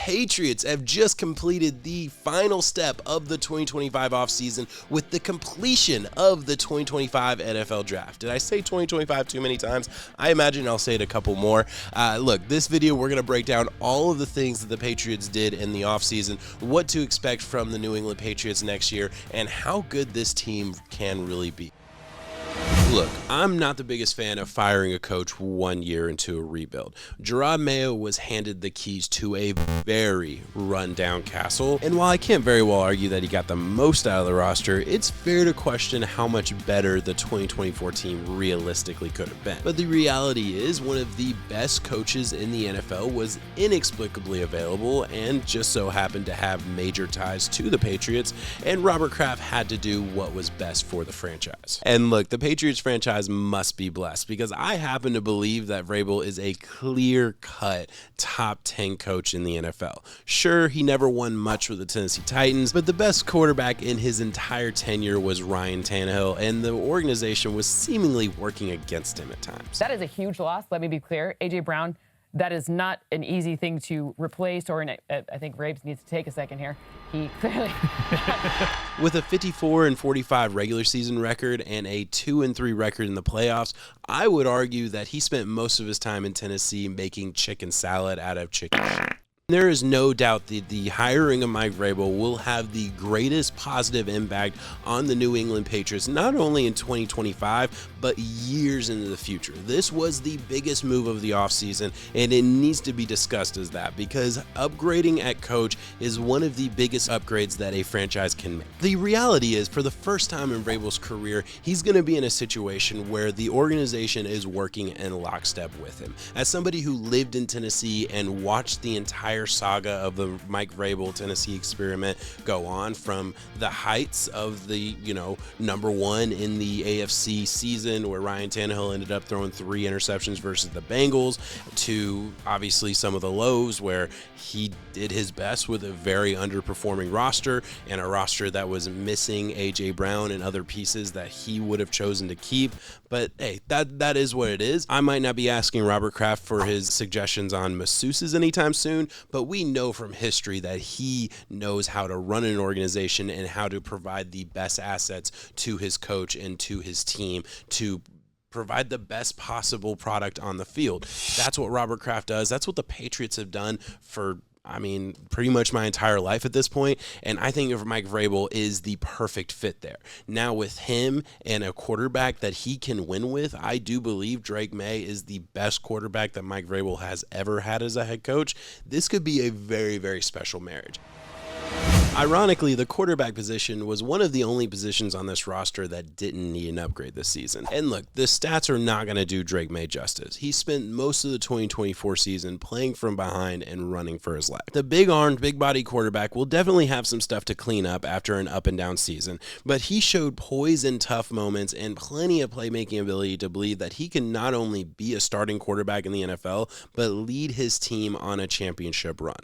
Patriots have just completed the final step of the 2025 offseason with the completion of the 2025 NFL Draft. Did I say 2025 too many times? I imagine I'll say it a couple more. Look, this video, we're going to break down all of the things that the Patriots did in the offseason, what to expect from the New England Patriots next year, and how good this team can really be. Look, I'm not the biggest fan of firing a coach 1 year into a rebuild. Jerod Mayo was handed the keys to a very run-down castle, and while I can't very well argue that he got the most out of the roster, it's fair to question how much better the 2024 team realistically could have been. But the reality is, one of the best coaches in the NFL was inexplicably available and just so happened to have major ties to the Patriots, and Robert Kraft had to do what was best for the franchise. And look, the Patriots franchise must be blessed, because I happen to believe that Vrabel is a clear-cut top 10 coach in the NFL. Sure, he never won much with the Tennessee Titans, but the best quarterback in his entire tenure was Ryan Tannehill, and the organization was seemingly working against him at times. That is a huge loss, let me be clear. A.J. Brown, that is not an easy thing to replace, or I think Rabes needs to take a second here. He clearly... With a 54-45 regular season record and a 2-3 record in the playoffs, I would argue that he spent most of his time in Tennessee making chicken salad out of chicken shit. There is no doubt that the hiring of Mike Vrabel will have the greatest positive impact on the New England Patriots, not only in 2025, but years into the future. This was the biggest move of the offseason, and it needs to be discussed as that, because upgrading at coach is one of the biggest upgrades that a franchise can make. The reality is, for the first time in Vrabel's career, he's going to be in a situation where the organization is working in lockstep with him. As somebody who lived in Tennessee and watched the entire saga of the Mike Vrabel Tennessee experiment go on, from the heights of the, number one in the AFC season where Ryan Tannehill ended up throwing 3 interceptions versus the Bengals, to obviously some of the lows where he did his best with a very underperforming roster, and a roster that was missing A.J. Brown and other pieces that he would have chosen to keep. But hey, that is what it is. I might not be asking Robert Kraft for his suggestions on masseuses anytime soon, but we know from history that he knows how to run an organization and how to provide the best assets to his coach and to his team to provide the best possible product on the field. That's what Robert Kraft does. That's what the Patriots have done for, pretty much my entire life at this point, and I think Mike Vrabel is the perfect fit there. Now, with him and a quarterback that he can win with, I do believe Drake May is the best quarterback that Mike Vrabel has ever had as a head coach. This could be a very, very special marriage. Ironically, the quarterback position was one of the only positions on this roster that didn't need an upgrade this season. And look, the stats are not going to do Drake May justice. He spent most of the 2024 season playing from behind and running for his life. The big-armed, big-body quarterback will definitely have some stuff to clean up after an up-and-down season, but he showed poise in tough moments and plenty of playmaking ability to believe that he can not only be a starting quarterback in the NFL, but lead his team on a championship run.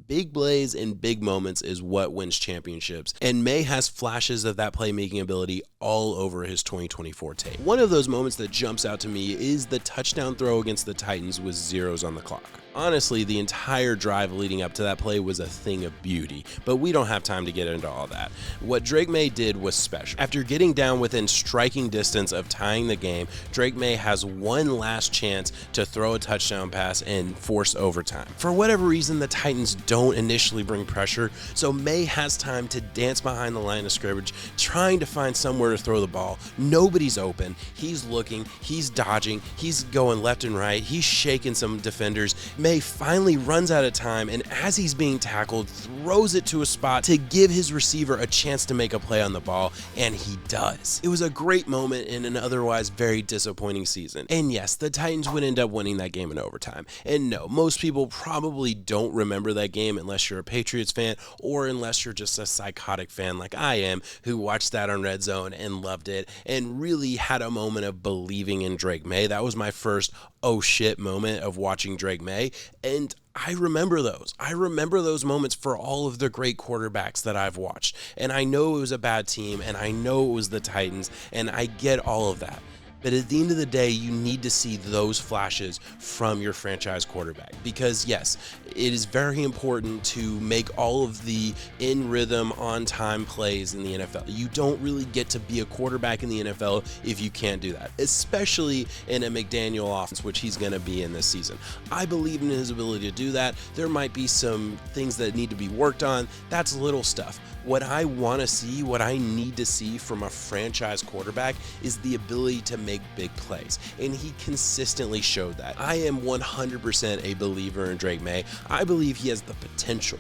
Big plays and big moments is what wins championships, and May has flashes of that playmaking ability all over his 2024 tape. One of those moments that jumps out to me is the touchdown throw against the Titans with zeros on the clock. Honestly, the entire drive leading up to that play was a thing of beauty, but we don't have time to get into all that. What Drake May did was special. After getting down within striking distance of tying the game, Drake May has one last chance to throw a touchdown pass and force overtime. For whatever reason, the Titans don't initially bring pressure, so May has time to dance behind the line of scrimmage, trying to find somewhere to throw the ball. Nobody's open. He's looking, he's dodging, he's going left and right, he's shaking some defenders. May finally runs out of time, and as he's being tackled, throws it to a spot to give his receiver a chance to make a play on the ball, and he does. It was a great moment in an otherwise very disappointing season. And yes, the Titans would end up winning that game in overtime. And no, most people probably don't remember that game unless you're a Patriots fan, or unless you're just a psychotic fan like I am, who watched that on Red Zone and loved it and really had a moment of believing in Drake May. That was my first oh shit moment of watching Drake May, and I remember those. I remember those moments for all of the great quarterbacks that I've watched. And I know it was a bad team, and I know it was the Titans, and I get all of that. But at the end of the day, you need to see those flashes from your franchise quarterback because, yes, it is very important to make all of the in rhythm, on time plays in the NFL. You don't really get to be a quarterback in the NFL if you can't do that, especially in a McDaniel offense, which he's going to be in this season. I believe in his ability to do that. There might be some things that need to be worked on. That's little stuff. What I want to see, what I need to see from a franchise quarterback is the ability to make big plays. And he consistently showed that. I am 100% a believer in Drake May. I believe he has the potential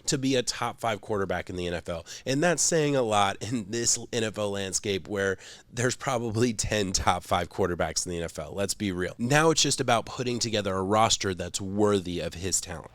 to be a top 5 quarterback in the NFL. And that's saying a lot in this NFL landscape where there's probably 10 top 5 quarterbacks in the NFL. Let's be real. Now it's just about putting together a roster that's worthy of his talent.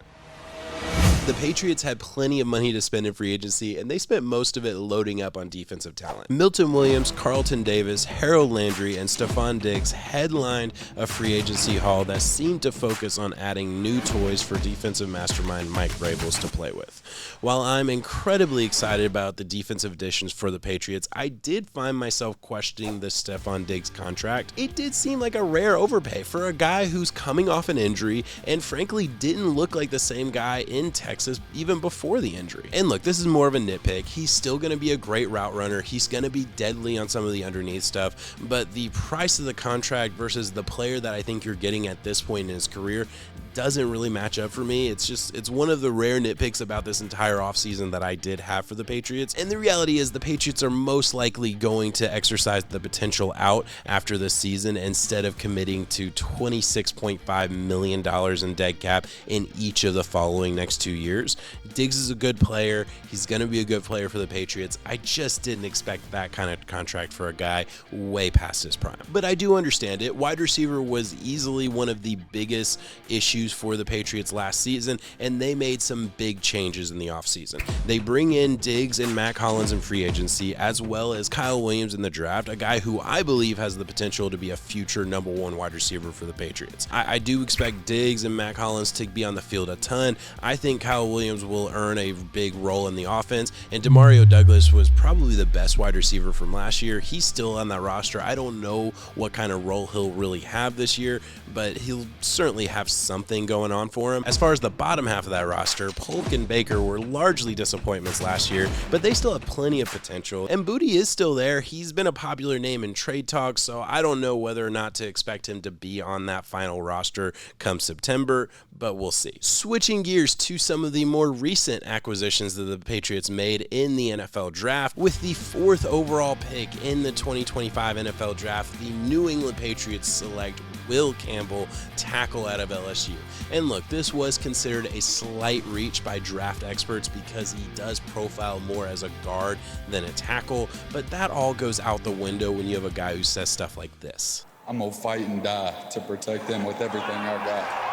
The Patriots had plenty of money to spend in free agency, and they spent most of it loading up on defensive talent. Milton Williams, Carlton Davis, Harold Landry, and Stephon Diggs headlined a free agency haul that seemed to focus on adding new toys for defensive mastermind Mike Vrabels to play with. While I'm incredibly excited about the defensive additions for the Patriots, I did find myself questioning the Stephon Diggs contract. It did seem like a rare overpay for a guy who's coming off an injury and frankly didn't look like the same guy in Texas even before the injury. And look, this is more of a nitpick. He's still going to be a great route runner. He's going to be deadly on some of the underneath stuff, but the price of the contract versus the player that I think you're getting at this point in his career doesn't really match up for me. It's one of the rare nitpicks about this entire offseason that I did have for the Patriots. And the reality is the Patriots are most likely going to exercise the potential out after this season instead of committing to $26.5 million in dead cap in each of the following next 2 years. Diggs is a good player. He's going to be a good player for the Patriots. I just didn't expect that kind of contract for a guy way past his prime. But I do understand it. Wide receiver was easily one of the biggest issues for the Patriots last season, and they made some big changes in the offseason. They bring in Diggs and Matt Collins in free agency, as well as Kyle Williams in the draft, a guy who I believe has the potential to be a future number 1 wide receiver for the Patriots. I do expect Diggs and Matt Collins to be on the field a ton. I think Kyle Williams will earn a big role in the offense, and Demario Douglas was probably the best wide receiver from last year. He's still on that roster. I don't know what kind of role he'll really have this year, but he'll certainly have something going on for him. As far as the bottom half of that roster, Polk and Baker were largely disappointments last year, but they still have plenty of potential. And Booty is still there. He's been a popular name in trade talks, so I don't know whether or not to expect him to be on that final roster come September, but we'll see. Switching gears to some of the more recent acquisitions that the Patriots made in the NFL draft. With the 4th overall pick in the 2025 NFL draft, the New England Patriots select Will Campbell, tackle out of LSU. And look, this was considered a slight reach by draft experts because he does profile more as a guard than a tackle, but that all goes out the window when you have a guy who says stuff like this. I'm going to fight and die to protect them with everything I got.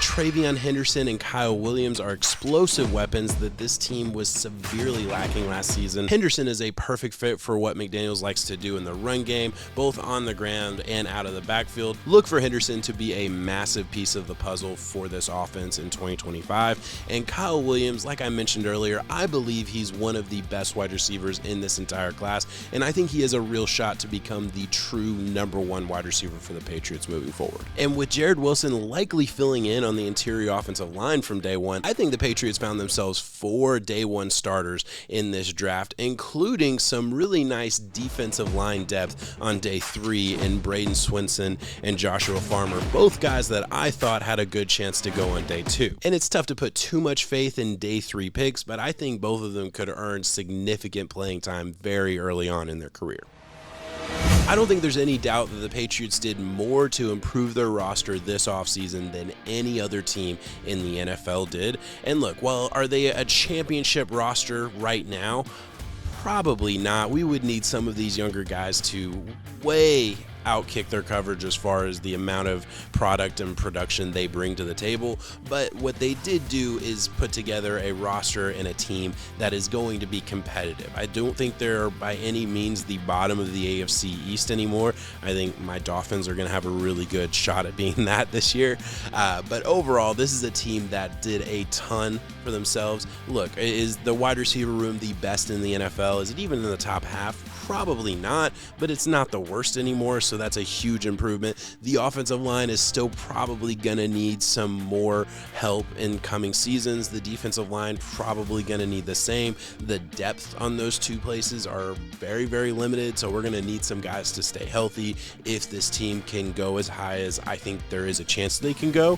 TreVeyon Henderson and Kyle Williams are explosive weapons that this team was severely lacking last season. Henderson is a perfect fit for what McDaniels likes to do in the run game, both on the ground and out of the backfield. Look for Henderson to be a massive piece of the puzzle for this offense in 2025. And Kyle Williams, like I mentioned earlier, I believe he's one of the best wide receivers in this entire class, and I think he has a real shot to become the true number 1 wide receiver for the Patriots moving forward. And with Jared Wilson likely filling in on the interior offensive line from day one, I think the Patriots found themselves 4 day 1 starters in this draft, including some really nice defensive line depth on day 3 in Braden Swinson and Joshua Farmer, both guys that I thought had a good chance to go on day 2. And it's tough to put too much faith in day 3 picks, but I think both of them could earn significant playing time very early on in their career. I don't think there's any doubt that the Patriots did more to improve their roster this offseason than any other team in the NFL did. And look, well, are they a championship roster right now? Probably not. We would need some of these younger guys to way outkick their coverage as far as the amount of product and production they bring to the table. But what they did do is put together a roster and a team that is going to be competitive. I don't think they're by any means the bottom of the AFC East anymore. I think my Dolphins are going to have a really good shot at being that this year. But overall, this is a team that did a ton for themselves. Look, is the wide receiver room the best in the NFL? Is it even in the top half? Probably not, but it's not the worst anymore, so that's a huge improvement. The offensive line is still probably going to need some more help in coming seasons. The defensive line probably going to need the same. The depth on those two places are very, very limited, so we're going to need some guys to stay healthy if this team can go as high as I think there is a chance they can go.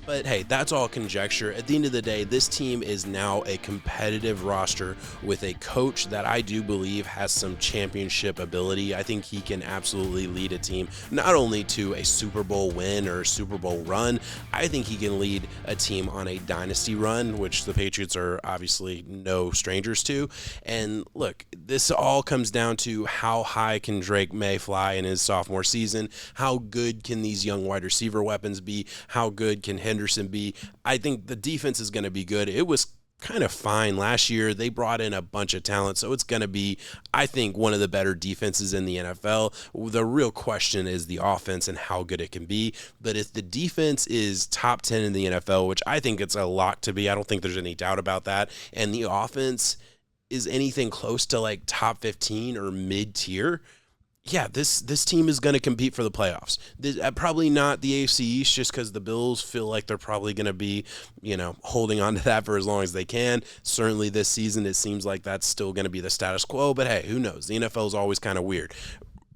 But hey, that's all conjecture. At the end of the day, this team is now a competitive roster with a coach that I do believe has some championship ability. I think he can absolutely lead a team not only to a Super Bowl win or a Super Bowl run, I think he can lead a team on a dynasty run, which the Patriots are obviously no strangers to. And look, this all comes down to how high can Drake May fly in his sophomore season? How good can these young wide receiver weapons be? How good can Henderson be? I think the defense is going to be good. It was kind of fine last year. They brought in a bunch of talent, so it's going to be, I think, one of the better defenses in the NFL. The real question is the offense and how good it can be. But if the defense is top 10 in the NFL, which I think it's a lock to be, I don't think there's any doubt about that, and the offense is anything close to like top 15 or mid-tier, yeah, this team is going to compete for the playoffs. Probably not the AFC East, just because the Bills feel like they're probably going to be, holding on to that for as long as they can. Certainly this season, it seems like that's still going to be the status quo. But hey, who knows? The NFL is always kind of weird.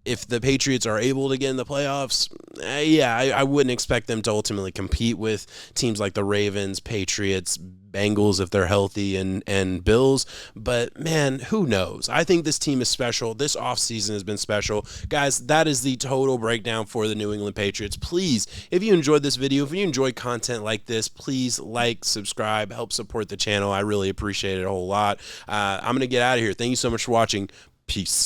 If the Patriots are able to get in the playoffs, I wouldn't expect them to ultimately compete with teams like the Ravens, Patriots, Bengals if they're healthy, and Bills. But, man, who knows? I think this team is special. This offseason has been special. Guys, that is the total breakdown for the New England Patriots. Please, if you enjoyed this video, if you enjoy content like this, please like, subscribe, help support the channel. I really appreciate it a whole lot. I'm going to get out of here. Thank you so much for watching. Peace.